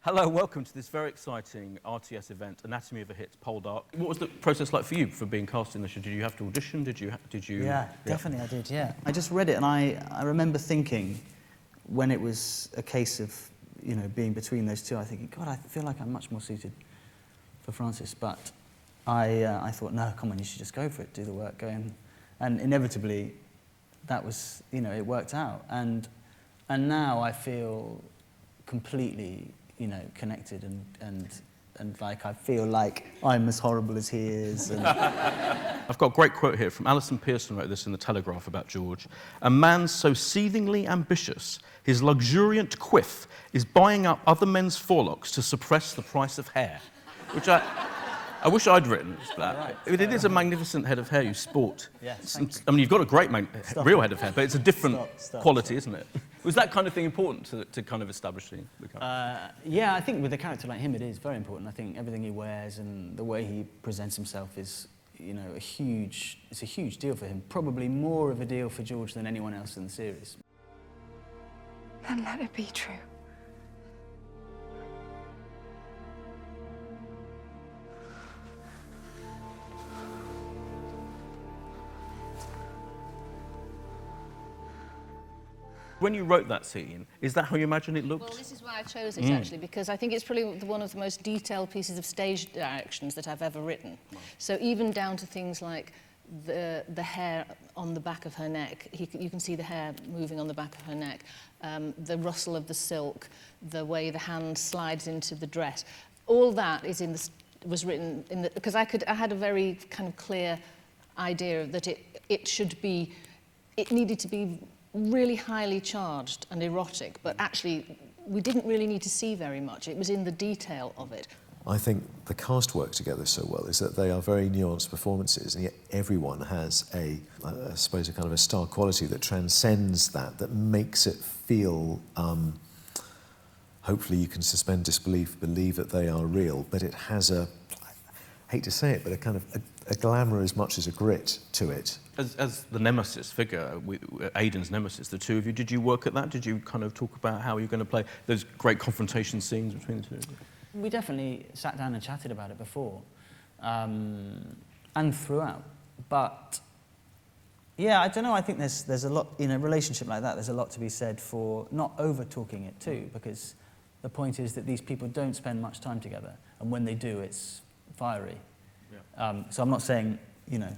Hello, welcome to this very exciting RTS event, Anatomy of a Hit, Poldark. What was the process like for you for being cast in this? Did you have to audition? Did you? Yeah, definitely I did, yeah. I just read it and I remember thinking, when it was a case of, you know, being between those two, I thinking, God, I feel like I'm much more suited for Francis. But I thought, no, come on, you should just go for it, do the work, go in. And inevitably, that was, you know, it worked out. And now I feel completely, you know, connected and like I feel like I'm as horrible as he is. And I've got a great quote here from Alison Pearson, wrote this in the Telegraph about George. A man so seethingly ambitious, his luxuriant quiff is buying up other men's forelocks to suppress the price of hair. Which I wish I'd written that. Right. I mean, it is a magnificent head of hair you sport. Yes, I mean, you've got a great real head of hair, but it's a different quality, isn't it? Was that kind of thing important to kind of establishing the character? Yeah, I think with a character like him, it is very important. I think everything he wears and the way he presents himself is, you know, it's a huge deal for him. Probably more of a deal for George than anyone else in the series. Then let it be true. When you wrote that scene, is that how you imagine it looked? Well, this is why I chose it, actually, because I think it's probably one of the most detailed pieces of stage directions that I've ever written. Wow. So even down to things like the hair on the back of her neck, you can see the hair moving on the back of her neck, the rustle of the silk, the way the hand slides into the dress, all that is was written in the, because I had a very kind of clear idea that it needed to be really highly charged and erotic, but actually we didn't really need to see very much. It was in the detail of it. I think the cast work together so well is that they are very nuanced performances, and yet everyone has I suppose, a kind of a star quality that transcends that makes it feel, hopefully you can suspend disbelief, believe that they are real, but it has I hate to say it, but a kind of a glamour as much as a grit to it. As the nemesis figure, Aidan's nemesis, the two of you, did you work at that? Did you kind of talk about how you're going to play those great confrontation scenes between the two of you? We definitely sat down and chatted about it before, and throughout. But yeah, I don't know. I think there's a lot in a relationship like that. There's a lot to be said for not over talking it too, because the point is that these people don't spend much time together, and when they do, it's fiery. Yeah. So I'm not saying, you know,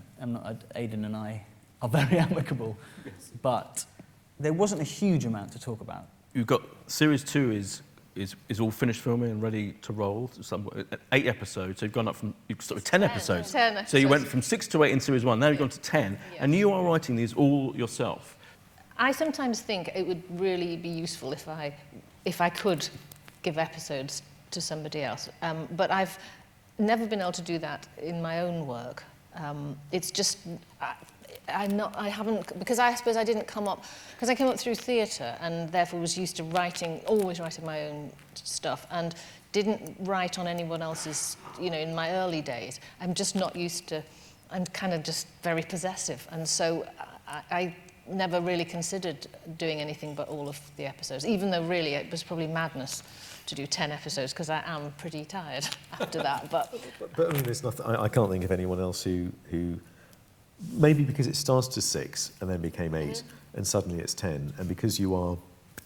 Aidan and I are very amicable, yes. But there wasn't a huge amount to talk about. You've got series 2 is all finished filming and ready to roll. 8 episodes. So you've gone up from 10 episodes. 10 episodes. So you went from 6 to 8 in series 1. Now you've gone to 10, yes. And you are writing these all yourself. I sometimes think it would really be useful if I could give episodes to somebody else, but I've never been able to do that in my own work. It's just, I haven't, because I suppose I didn't come up, because I came up through theatre and therefore was used to always writing my own stuff, and didn't write on anyone else's, you know, in my early days. I'm just not used to, I'm kind of just very possessive, and so I never really considered doing anything but all of the episodes, even though really it was probably madness to do 10 episodes, because I am pretty tired after that. But I mean, there's nothing. I can't think of anyone else who maybe because it started as 6 and then became 8, and suddenly it's 10, and because you are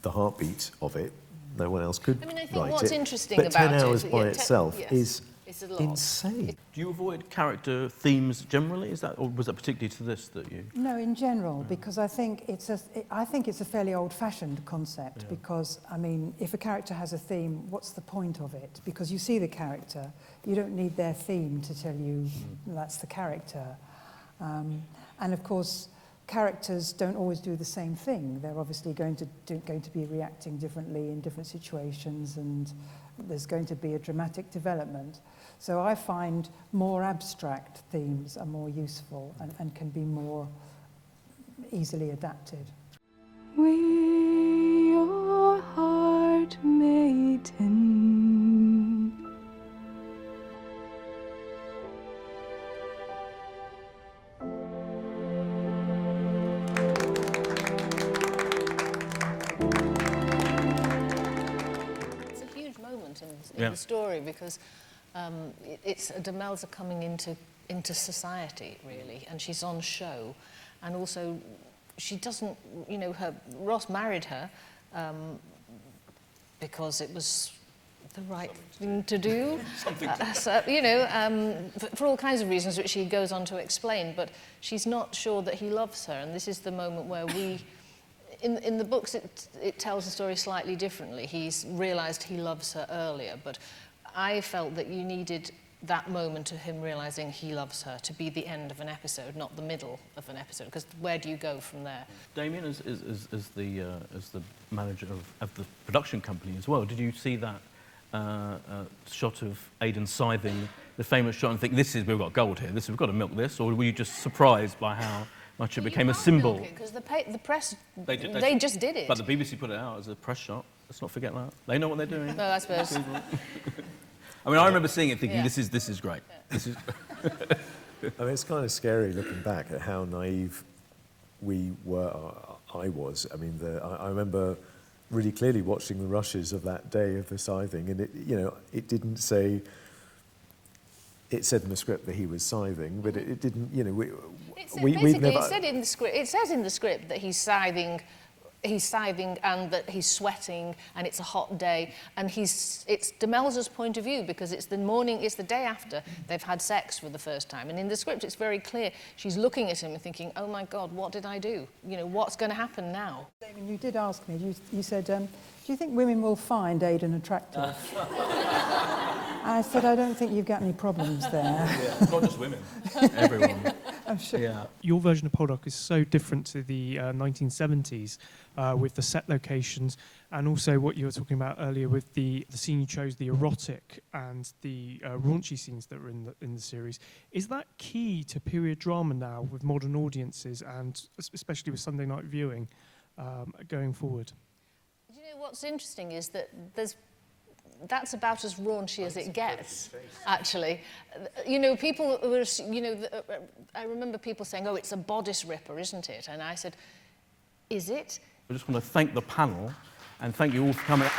the heartbeat of it, no one else could. I mean, I think write what's it. interesting but about 10 hours it, by itself yes, is it's a lot. insane. Do you avoid character themes generally? Is that, or was that particularly to this that you? No, in general, because I think it's a fairly old-fashioned concept. Yeah. Because I mean, if a character has a theme, what's the point of it? Because you see the character, you don't need their theme to tell you that's the character. And of course, characters don't always do the same thing. They're obviously going to be reacting differently in different situations, and there's going to be a dramatic development. So I find more abstract themes are more useful and can be more easily adapted. We are heart maiden. It's a huge moment in Yeah. of the story, because it's Demelza coming into society, really, and she's on show, and also she doesn't, you know, Ross married her because it was the right thing to do. So, you know, for all kinds of reasons, which she goes on to explain, but she's not sure that he loves her, and this is the moment where we... In the books, it tells the story slightly differently. He's realised he loves her earlier, but I felt that you needed that moment of him realising he loves her to be the end of an episode, not the middle of an episode, because where do you go from there? Damien, as the manager of the production company as well, did you see that shot of Aidan scything, the famous shot, and think, we've got gold here, we've got to milk this, or were you just surprised by how much it became a symbol? Because the press, they just did it. But the BBC put it out as a press shot. Let's not forget that. They know what they're doing. No, I suppose. I mean, I remember seeing it thinking, this is great. Yeah. This is... I mean, it's kind of scary looking back at how naive we were, I was. I mean, I remember really clearly watching the rushes of that day of the scything, and it didn't say... It said in the script that he was scything, but it didn't, we've never... It says in the script that he's scything and that he's sweating and it's a hot day, and it's Demelza's point of view, because it's the day after they've had sex for the first time, and in the script it's very clear she's looking at him and thinking, oh my God, what did I do? You know, what's going to happen now? Damien, you did ask me, you said, do you think women will find Aidan attractive? I said, I don't think you've got any problems there. Yeah, not just women, everyone. I'm sure. Yeah. Your version of Poldark is so different to the 1970s with the set locations, and also what you were talking about earlier with the scene you chose, the erotic and the raunchy scenes that were in the series. Is that key to period drama now with modern audiences, and especially with Sunday night viewing going forward? You know, what's interesting is that that's about as raunchy as it gets, actually. You know, people were, I remember people saying, oh, it's a bodice ripper, isn't it? And I said, is it? I just want to thank the panel and thank you all for coming.